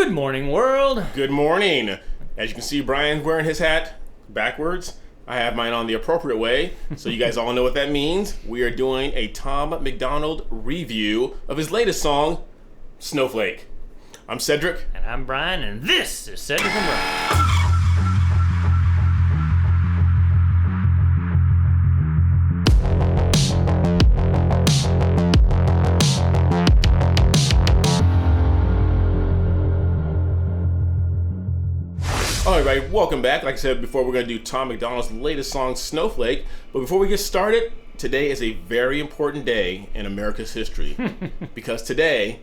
Good morning, world. Good morning. As you can see, Brian's wearing his hat backwards. I have mine on the appropriate way, so you guys all know what that means. We are doing a Tom MacDonald review of his latest song, Snowflake. I'm Cedric. And I'm Brian, and this is Cedric and Brian. All right, everybody, welcome back. Like I said before, we're going to do Tom MacDonald's latest song, Snowflake. But before we get started, today is a very important day in America's history. Because today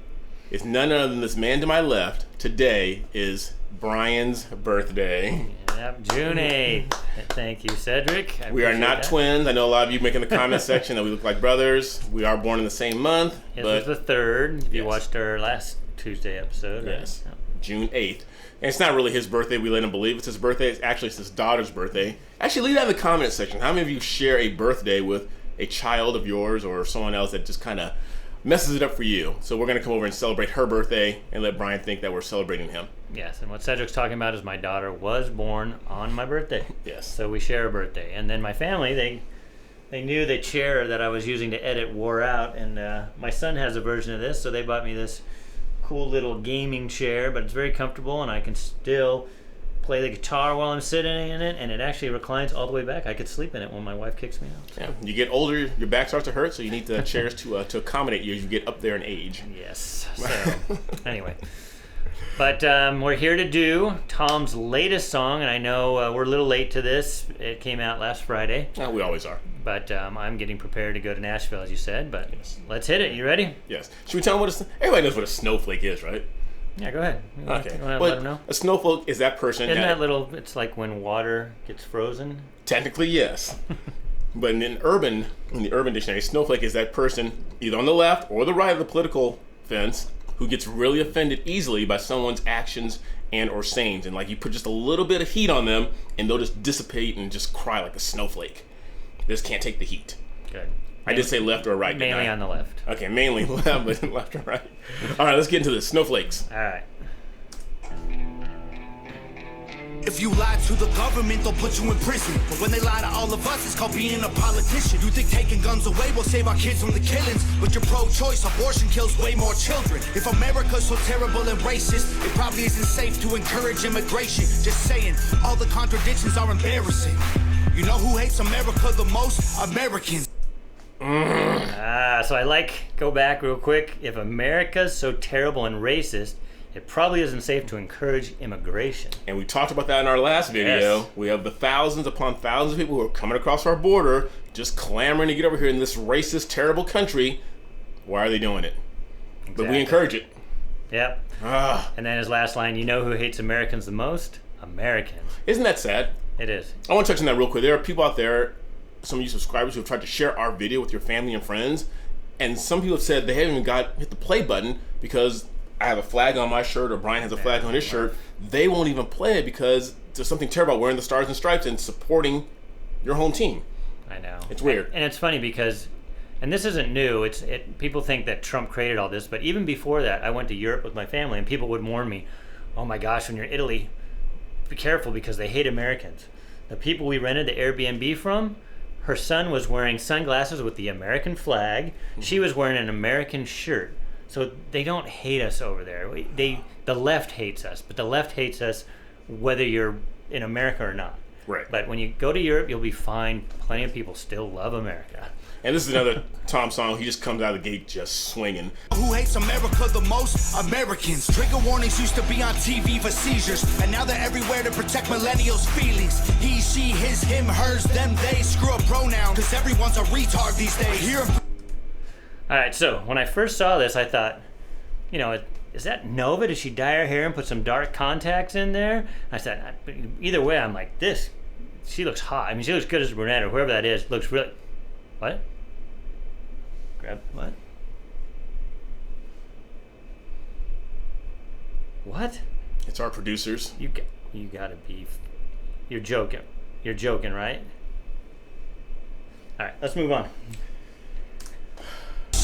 is none other than this man to my left. Today is Brian's birthday. Yep, June 8th. Thank you, Cedric. We are not twins. I know a lot of you make in the comment section that we look like brothers. We are born in the same month. It was the 3rd. If you Yes. watched our last Tuesday episode. Yes, Right? June 8th. And it's not really his birthday. We let him believe it's his birthday. It's his daughter's birthday. Actually, leave that in the comment section. How many of you share a birthday with a child of yours or someone else that just kind of messes it up for you? So we're going to come over and celebrate her birthday and let Brian think that we're celebrating him. Yes, and what Cedric's talking about is my daughter was born on my birthday. Yes. So we share a birthday. And then my family, they knew the chair that I was using to edit wore out, and my son has a version of this, so they bought me this cool little gaming chair, but it's very comfortable, and I can still play the guitar while I'm sitting in it, and it actually reclines all the way back. I could sleep in it when my wife kicks me out. So. Yeah. You get older, your back starts to hurt, so you need the chairs to accommodate you as you get up there in age. Yes. So, anyway. But we're here to do Tom's latest song, and I know we're a little late to this. It came out last Friday. We always are. But I'm getting prepared to go to Nashville, as you said. But Yes. Let's hit it. You ready? Yes. Should we tell them everybody knows what a snowflake is, right? Yeah, go ahead. You want Okay. to let But them know? a snowflake is that person. Isn't that little, it's like when water gets frozen? Technically, yes. But in the urban dictionary, snowflake is that person either on the left or the right of the political fence who gets really offended easily by someone's actions and or sayings. And like you put just a little bit of heat on them and they'll just dissipate and just cry like a snowflake. They just can't take the heat. Good. I did say left or right. Mainly on the left. Okay, mainly left, but left or right. All right, let's get into this. Snowflakes. All right. If you lie to the government, they'll put you in prison. But when they lie to all of us, it's called being a politician. You think taking guns away will save our kids from the killings, but you're pro-choice, abortion kills way more children. If America's so terrible and racist, it probably isn't safe to encourage immigration. Just saying, all the contradictions are embarrassing. You know who hates America the most? Americans. So go back real quick. If America's so terrible and racist, it probably isn't safe to encourage immigration. And we talked about that in our last video. Yes. We have the thousands upon thousands of people who are coming across our border, just clamoring to get over here in this racist, terrible country. Why are they doing it? Exactly. But we encourage it. Yep. And then his last line, you know who hates Americans the most? Americans. Isn't that sad? It is. I want to touch on that real quick. There are people out there, some of you subscribers, who have tried to share our video with your family and friends. And some people have said they haven't even hit the play button because I have a flag on my shirt or Brian has a flag on his shirt. They won't even play it because there's something terrible about wearing the stars and stripes and supporting your home team. I know. It's weird. And it's funny because, and this isn't new, people think that Trump created all this, but even before that, I went to Europe with my family and people would warn me, oh my gosh, when you're in Italy, be careful because they hate Americans. The people we rented the Airbnb from, her son was wearing sunglasses with the American flag. She was wearing an American shirt. So they don't hate us over there. The left hates us, but the left hates us whether you're in America or not. Right. But when you go to Europe, you'll be fine. Plenty of people still love America. And this is another Tom song. He just comes out of the gate just swinging. Who hates America the most? Americans. Trigger warnings used to be on TV for seizures, and now they're everywhere to protect millennials' feelings. He, she, his, him, hers, them, they. Screw a pronoun, cause everyone's a retard these days. Here. All right, so when I first saw this, I thought, is that Nova? Did she dye her hair and put some dark contacts in there? I said, either way, I'm like, she looks hot. I mean, she looks good as a brunette or whoever that is. Looks really, what? Grab, what? What? It's our producers. You gotta be, you're joking. You're joking, right? All right, let's move on.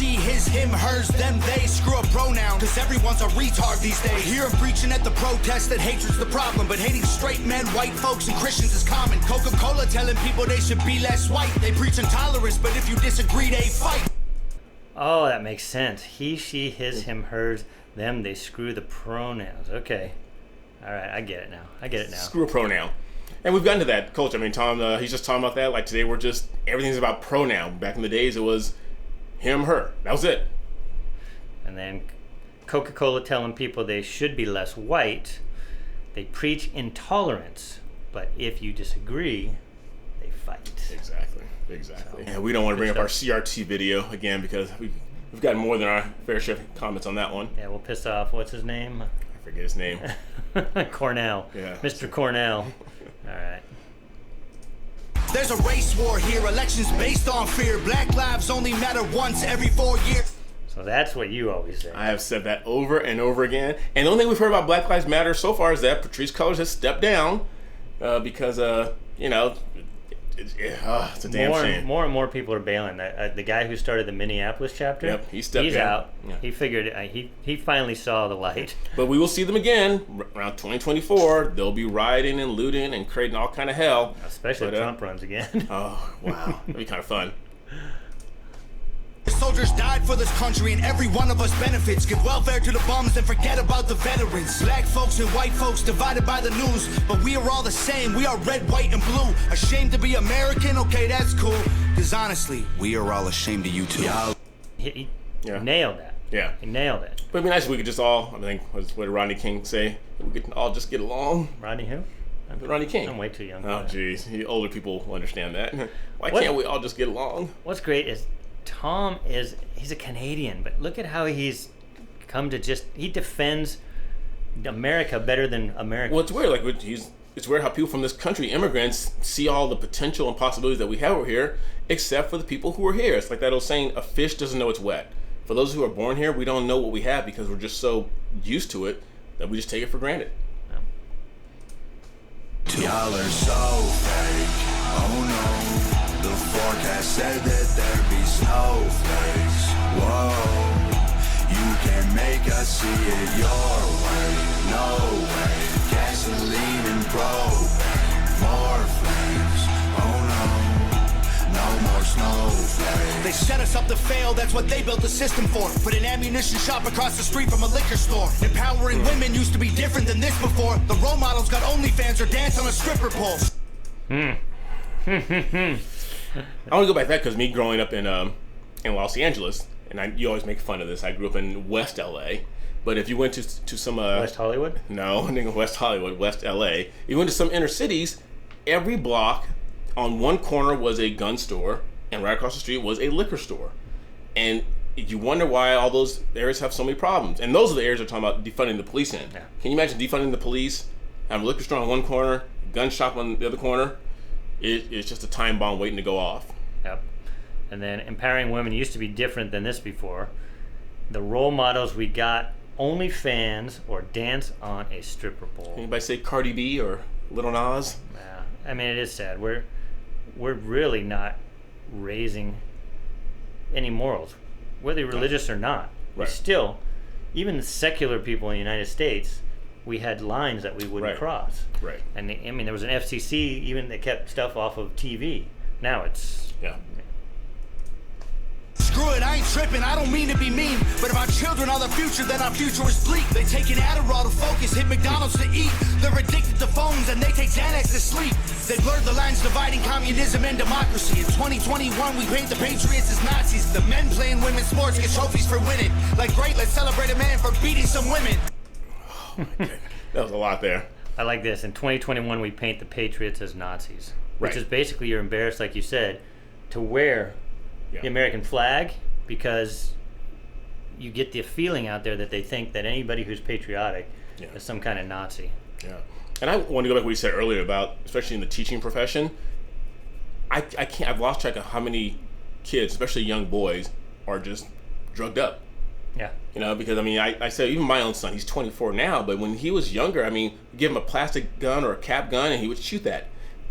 she, his, him, hers, them, they. Screw a pronoun, cause everyone's a retard these days. I hear him preaching at the protest that hatred's the problem, but hating straight men, white folks, and Christians is common. Coca-Cola telling people they should be less white. They preach intolerance, but if you disagree, they fight. Oh, that makes sense. He, she, his, him, hers, them, they. Screw the pronouns. Okay. All right, I get it now. Screw a pronoun. And we've gotten to that culture. I mean, Tom, he's just talking about that. Like today, everything's about pronoun. Back in the days, it was him, her. That was it. And then Coca-Cola telling people they should be less white. They preach intolerance, but if you disagree, they fight. Exactly. So, and we don't want to bring up our CRT video again because we've gotten more than our fair share of comments on that one. Yeah, we'll piss off, what's his name? I forget his name. Cornell. Yeah. Mr. Cornell. All right. There's a race war here, elections based on fear. Black lives only matter once every 4 years. So that's what you always say. I have said that over and over again. And the only thing we've heard about Black Lives Matter so far is that Patrisse Cullors has stepped down because, it's a damn shame. More and more people are bailing. The guy who started the Minneapolis chapter, yep, he's out. Yeah. He figured he finally saw the light. But we will see them again around 2024. They'll be rioting and looting and creating all kind of hell. Especially if Trump runs again. Oh, wow. That'd be kind of fun. Soldiers died for this country and every one of us benefits. Give welfare to the bums and forget about the veterans. Black folks and white folks divided by the news, but we are all the same. We are red, white, and blue. Ashamed to be American? Okay, that's cool. Because honestly, we are all ashamed of you too. He nailed that. Yeah. He nailed it. But it'd be nice if we could just all, I think, what did Rodney King say? We could all just get along. Rodney who? Rodney King. I'm way too young. Oh, jeez. Older people will understand that. Why can't we all just get along? What's great is Tom he's a Canadian, but look at how he's come to he defends America better than America. Well, it's weird. Like it's weird how people from this country, immigrants, see all the potential and possibilities that we have over here, except for the people who are here. It's like that old saying, a fish doesn't know it's wet. For those who are born here, we don't know what we have because we're just so used to it that we just take it for granted. Y'all are so fake. Oh no. The forecast said that there'd be snowflakes. Whoa, you can make us see it your way. No way, gasoline and propane. More flames, oh no, no more snowflakes. They set us up to fail, that's what they built the system for. Put an ammunition shop across the street from a liquor store. Empowering women used to be different than this before. The role models got OnlyFans or dance on a stripper pole. I want to go back to that because me growing up in Los Angeles, and you always make fun of this. I grew up in West LA, but if you went to some West Hollywood? No, I think West Hollywood, West LA. You went to some inner cities. Every block on one corner was a gun store, and right across the street was a liquor store. And you wonder why all those areas have so many problems. And those are the areas they're talking about defunding the police in. Yeah. Can you imagine defunding the police, have a liquor store on one corner, gun shop on the other corner? It's just a time bomb waiting to go off. Yep. And then empowering women used to be different than this before. The role models we got, OnlyFans or dance on a stripper pole. Anybody say Cardi B or Lil Nas? Yeah. I mean, it is sad. We're really not raising any morals, whether religious or not. Right. We still, even the secular people in the United States, we had lines that we wouldn't cross. Right. And there was an FCC even that kept stuff off of TV. Now it's Screw it, I ain't tripping, I don't mean to be mean. But if our children are the future, then our future is bleak. They take an Adderall to focus, hit McDonald's to eat. They're addicted to phones and they take Xanax to sleep. They blurred the lines dividing communism and democracy. In 2021, we paint the patriots as Nazis. The men playing women's sports get trophies for winning. Like, great, let's celebrate a man for beating some women. Oh my goodness. That was a lot there. I like this. In 2021, we paint the patriots as Nazis, which is basically you're embarrassed, like you said, to wear the American flag because you get the feeling out there that they think that anybody who's patriotic is some kind of Nazi. Yeah. And I want to go back to what you said earlier about, especially in the teaching profession, I've lost track of how many kids, especially young boys, are just drugged up. Yeah. You know, because I mean, I say even my own son, he's 24 now, but when he was younger, I mean, give him a plastic gun or a cap gun and he would shoot that.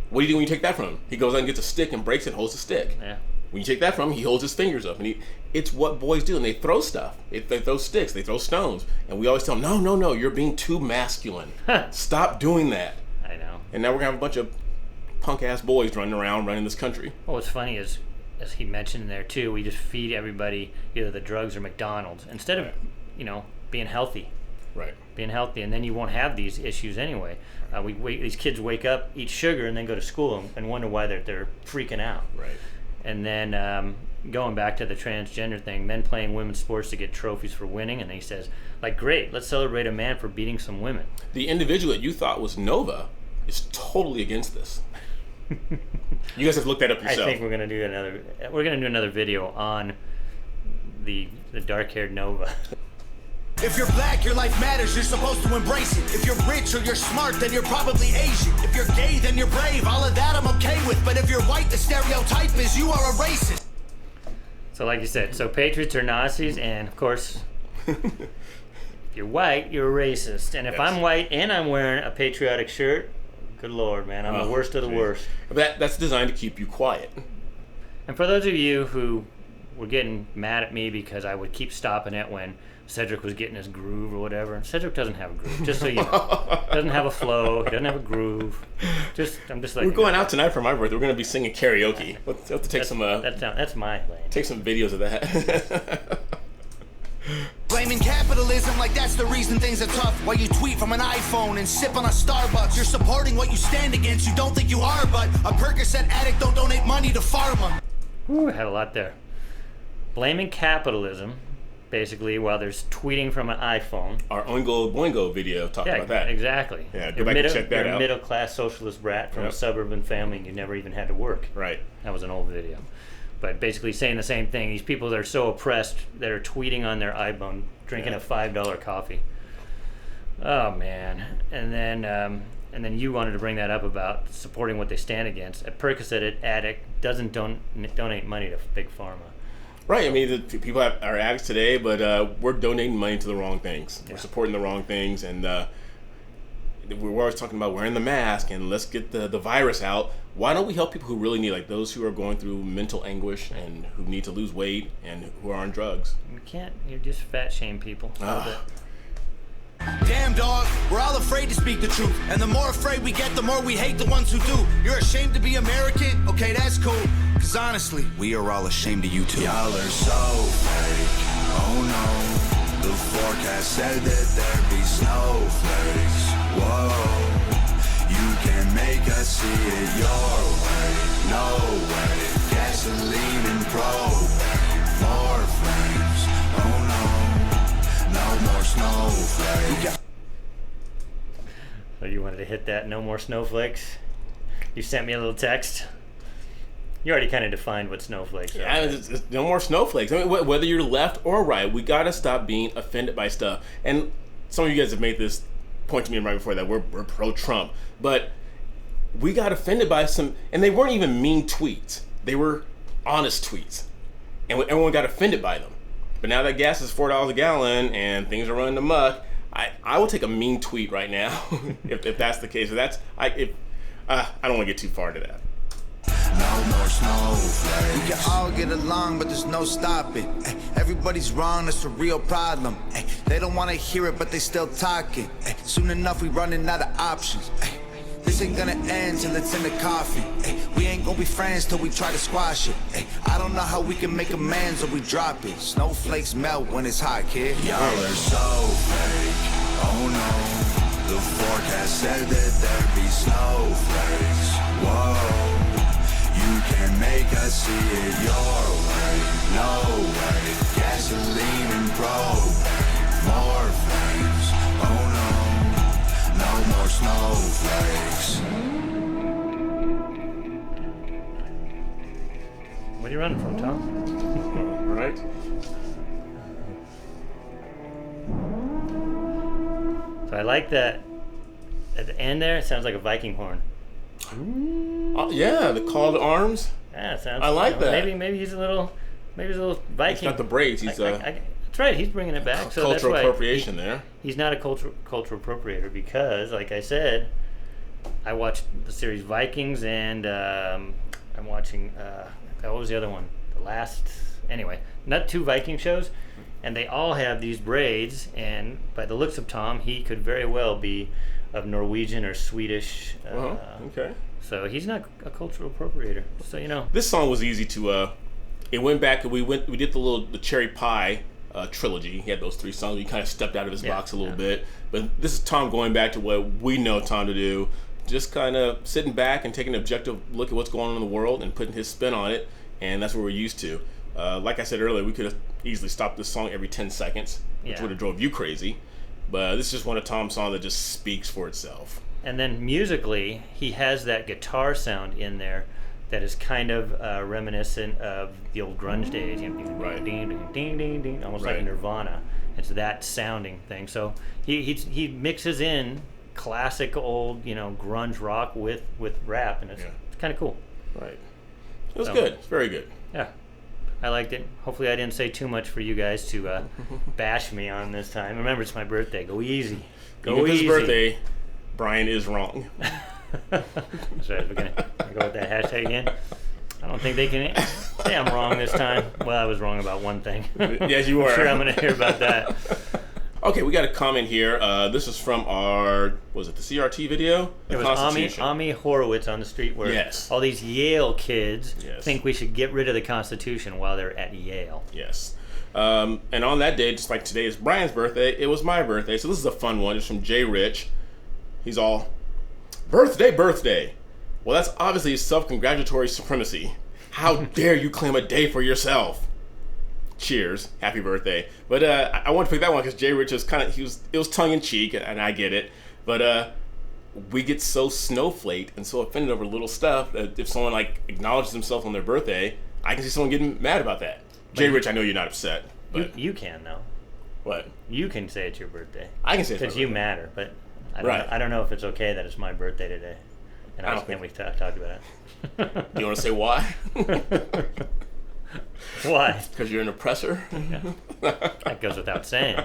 What do you do when you take that from him? He goes out and gets a stick and breaks it and holds the stick. Yeah. When you take that from him, he holds his fingers up, and it's what boys do, and they throw stuff. They throw sticks, they throw stones, and we always tell them, no, you're being too masculine. Stop doing that. I know. And now we're gonna have a bunch of punk-ass boys running this country. Well, what's funny is, as he mentioned in there too, we just feed everybody either the drugs or McDonald's instead of, being healthy. Right. Being healthy, and then you won't have these issues anyway. These kids wake up, eat sugar, and then go to school and wonder why they're freaking out. Right. And then going back to the transgender thing, men playing women's sports to get trophies for winning, and he says, great, let's celebrate a man for beating some women. The individual that you thought was Nova is totally against this. You guys have looked that up yourself. I think we're gonna do another video on the dark-haired Nova. If you're black, your life matters, you're supposed to embrace it. If you're rich or you're smart, then you're probably Asian. If you're gay, then you're brave, all of that I'm okay with. But if you're white, the stereotype is you are a racist. So like you said, patriots are Nazis, and of course, if you're white, you're a racist. And if I'm white and I'm wearing a patriotic shirt, good Lord, man, I'm the worst of the worst. That's designed to keep you quiet. And for those of you who were getting mad at me because I would keep stopping it when Cedric was getting his groove or whatever. Cedric doesn't have a groove, just so you know. Doesn't have a flow. He doesn't have a groove. I'm just like. We're going out tonight for my birthday. We're going to be singing karaoke. We'll have to take That's my lane. Take some videos of that. Blaming capitalism like that's the reason things are tough. While you tweet from an iPhone and sip on a Starbucks. You're supporting what you stand against. You don't think you are, but a Percocet addict don't donate money to pharma. Ooh, I had a lot there. Blaming capitalism. Basically, while there's tweeting from an iPhone. Our Oingo Boingo video talked about that. Exactly. Yeah, go back and check that out. You're a middle-class socialist brat from a suburban family, and you never even had to work. Right. That was an old video. But basically saying the same thing. These people that are so oppressed that are tweeting on their iPhone, drinking a $5 coffee. Oh, man. And then you wanted to bring that up about supporting what they stand against. A Percocet addict doesn't donate money to Big Pharma. Right. I mean, the people are addicts today, but we're donating money to the wrong things. Yeah. We're supporting the wrong things, and we're always talking about wearing the mask and let's get the virus out. Why don't we help people who really need, like those who are going through mental anguish and who need to lose weight and who are on drugs? You can't. You just fat shame people. Damn, dog, we're all afraid to speak the truth. And the more afraid we get, the more we hate the ones who do. You're ashamed to be American? Okay, that's cool. Cause honestly, we are all ashamed of you too. Y'all are so fake. Oh no. The forecast said that there'd be snowflakes. Whoa. You can make us see it your way. No way. Gasoline and propane. More flames. Oh no. No more snowflakes. So you wanted to hit that, no more snowflakes? You sent me a little text. You already kind of defined what snowflakes are. Yeah, it's no more snowflakes. I mean, whether you're left or right, we got to stop being offended by stuff. And some of you guys have made this point to me right before that we're pro-Trump. But we got offended by some, and they weren't even mean tweets. They were honest tweets. And everyone got offended by them. But now that gas is $4 a gallon and things are running amok, I will take a mean tweet right now if that's the case. I don't want to get too far to that. No more snowflakes. We can all get along, but there's no stopping. Everybody's wrong, that's a real problem. They don't want to hear it, but they still talking. Soon enough, we running out of options. This ain't gonna end till it's in the coffee. We ain't gonna be friends till we try to squash it. I don't know how we can make amends or we drop it. Snowflakes melt when it's hot, kid. Y'all are so fake. Oh no. The forecast said that there'd be snowflakes. Whoa. You can make us see it your way. No way. Gasoline and propane. More flames. Oh no. No more snowflakes. What are you running from, Tom? Right? So I like that at the end there, it sounds like a Viking horn. Yeah, the call to arms. Yeah, it sounds. I like that. Maybe he's a little Viking. He's got the braids. He's that's right. He's bringing it back. So cultural that's why appropriation there. He's not a cultural appropriator because, like I said, I watched the series Vikings and I'm watching. What was the other one? not 2 Viking shows, and they all have these braids, and by the looks of Tom, he could very well be of Norwegian or Swedish. Okay. So he's not a cultural appropriator, so you know. This song was easy to. It went back and we did the Cherry Pie trilogy. He had those 3 songs. He kind of stepped out of his box a little bit, but this is Tom going back to what we know Tom to do. Just kind of sitting back and taking an objective look at what's going on in the world and putting his spin on it, and that's what we're used to. Like I said earlier, we could have easily stopped this song every 10 seconds, which would have drove you crazy. But this is just one of Tom's songs that just speaks for itself. And then musically, he has that guitar sound in there that is kind of reminiscent of the old grunge days. You know, Right. ding, ding, ding, ding, ding, almost like Right. Nirvana. It's that sounding thing. So he mixes in classic old, you know, grunge rock with rap, and it's kind of cool. Right. It was good. It's very good. Yeah. I liked it. Hopefully I didn't say too much for you guys to bash me on this time. Remember, it's my birthday. Go easy. Go Even easy. his birthday, Brian is wrong. Sorry, we're going to go with that hashtag again. I don't think they can say I'm wrong this time. Well, I was wrong about one thing. Yes, you were. I'm sure I'm going to hear about that. Okay, we got a comment here. This is from our, was it the CRT video? It was Ami Horowitz on the street where all these Yale kids think we should get rid of the Constitution while they're at Yale. Yes. And on that day, just like today is Brian's birthday, it was my birthday. So this is a fun one. It's from Jay Rich. He's all, birthday. Well, that's obviously self-congratulatory supremacy. How dare you claim a day for yourself? Cheers, happy birthday. But I want to pick that one because Jay Rich was it was tongue-in-cheek, and I get it. But we get so snowflaked and so offended over little stuff that if someone like acknowledges themselves on their birthday, I can see someone getting mad about that. Jay Rich, I know you're not upset. But You can, though. What? You can say it's your birthday. I can say it's my because you birthday. matter, but I don't know if it's okay that it's my birthday today. And we talked about it. Do you want to say why? Why? Because you're an oppressor? Yeah. That goes without saying.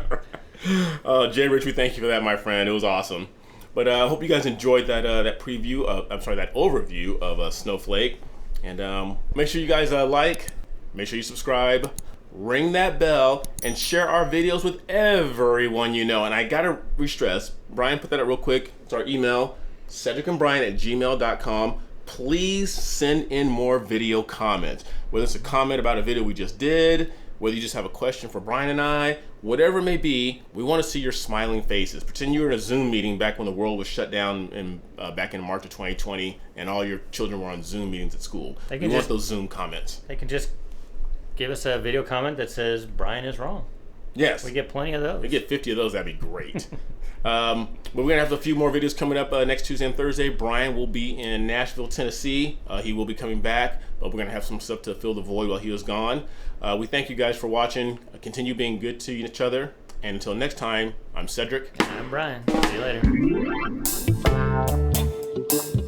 Jay Rich, we thank you for that, my friend. It was awesome. But I hope you guys enjoyed that that overview of Snowflake. And make sure you guys make sure you subscribe, ring that bell, and share our videos with everyone you know. And I gotta re-stress, Brian, put that up real quick. It's our email, cedricandbrian@gmail.com. Please send in more video comments. Whether it's a comment about a video we just did, whether you just have a question for Brian and I, whatever it may be, we want to see your smiling faces. Pretend you were in a Zoom meeting back when the world was shut down back in March of 2020 and all your children were on Zoom meetings at school. We want those Zoom comments. They can just give us a video comment that says Brian is wrong. Yes. We get plenty of those. We get 50 of those, that'd be great. But we're going to have a few more videos coming up next Tuesday and Thursday. Brian will be in Nashville, Tennessee. He will be coming back, but we're going to have some stuff to fill the void while he was gone. We thank you guys for watching. Continue being good to each other. And until next time, I'm Cedric. I'm Brian. See you later.